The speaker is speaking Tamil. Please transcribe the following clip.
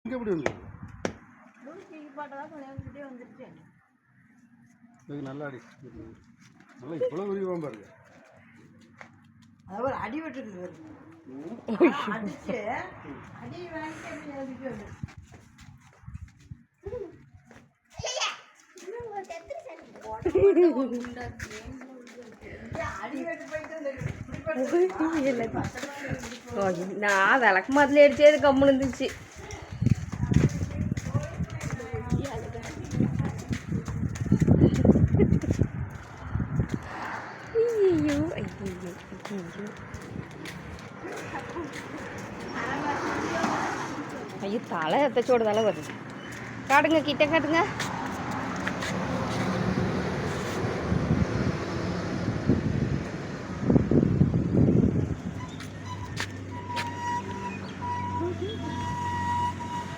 இங்கே எப்படி வந்து நல்லா அடி நல்லா இவ்வளோ விரிவாக பாருங்க அதாவது அடி வெட்டுக்கு அடிச்சு அடி வாங்கி நான் விளக்கு மாத்துல அடிச்சது கம்முன்னு இருந்துச்சு. ஐயோ ஐயோ ஐயோ தலை எத்தச்சோடு தலை வருது. காட்டுங்க கிட்ட காட்டுங்க.